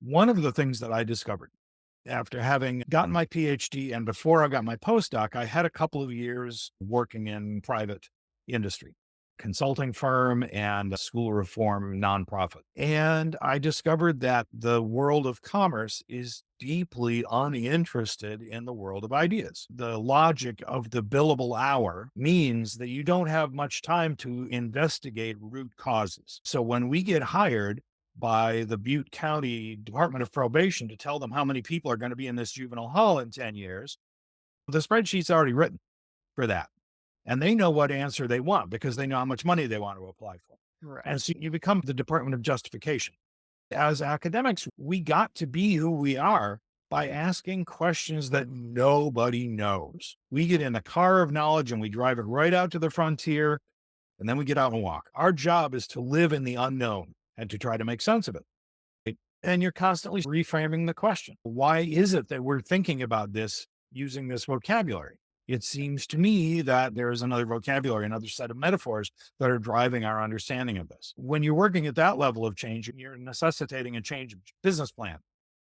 One of the things that I discovered after having gotten my PhD and before I got my postdoc, I had a couple of years working in private industry, consulting firm and a school reform nonprofit. And I discovered that the world of commerce is deeply uninterested in the world of ideas. The logic of the billable hour means that you don't have much time to investigate root causes. So when we get hired, by the Butte County Department of Probation to tell them how many people are going to be in this juvenile hall in 10 years, the spreadsheet's already written for that. And they know what answer they want because they know how much money they want to apply for. Right. And so you become the Department of Justification. As academics, we got to be who we are by asking questions that nobody knows. We get in a car of knowledge and we drive it right out to the frontier, and then we get out and walk. Our job is to live in the unknown and to try to make sense of it. And you're constantly reframing the question. Why is it that we're thinking about this using this vocabulary? It seems to me that there's another vocabulary, another set of metaphors that are driving our understanding of this. When you're working at that level of change, you're necessitating a change of business plan.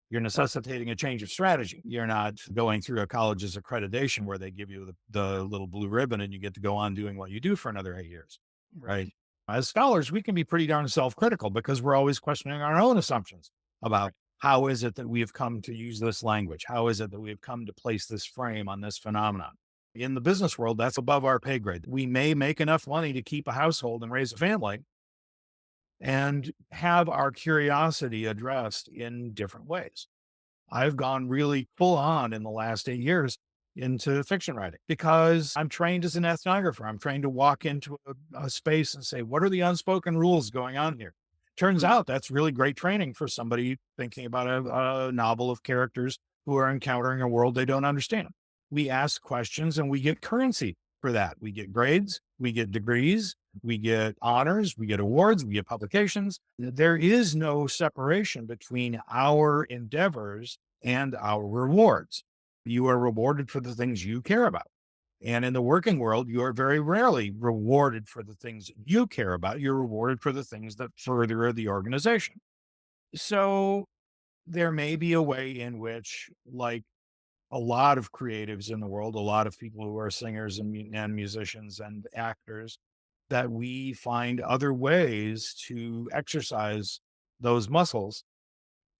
You're necessitating a change of strategy. You're not going through a college's accreditation where they give you the little blue ribbon and you get to go on doing what you do for another 8 years, right? Right. As scholars, we can be pretty darn self-critical because we're always questioning our own assumptions about Right. how is it that we have come to use this language? How is it that we have come to place this frame on this phenomenon? In the business world, that's above our pay grade. We may make enough money to keep a household and raise a family and have our curiosity addressed in different ways. I've gone really full on in the last 8 years into fiction writing because I'm trained as an ethnographer. I'm trained to walk into a space and say, what are the unspoken rules going on here? Turns Hmm. out that's really great training for somebody thinking about a novel of characters who are encountering a world they don't understand. We ask questions and we get currency for that. We get grades, we get degrees, we get honors, we get awards, we get publications. There is no separation between our endeavors and our rewards. You are rewarded for the things you care about. And in the working world, you are very rarely rewarded for the things you care about. You're rewarded for the things that further the organization. So there may be a way in which, like a lot of creatives in the world, a lot of people who are singers and, and musicians and actors, that we find other ways to exercise those muscles.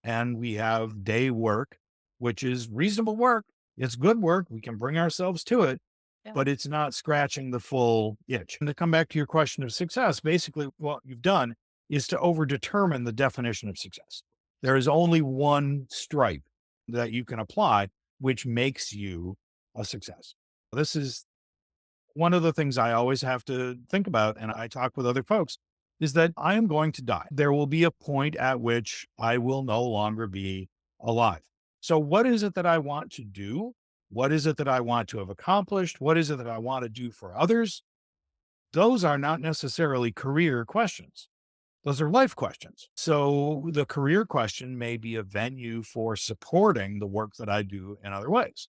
And we have day work, which is reasonable work. It's good work. We can bring ourselves to it, Yeah. but it's not scratching the full itch. And to come back to your question of success, basically what you've done is to overdetermine the definition of success. There is only one stripe that you can apply, which makes you a success. This is one of the things I always have to think about, and I talk with other folks, is that I am going to die. There will be a point at which I will no longer be alive. So, what is it that I want to do? What is it that I want to have accomplished? What is it that I want to do for others? Those are not necessarily career questions. Those are life questions. So, the career question may be a venue for supporting the work that I do in other ways.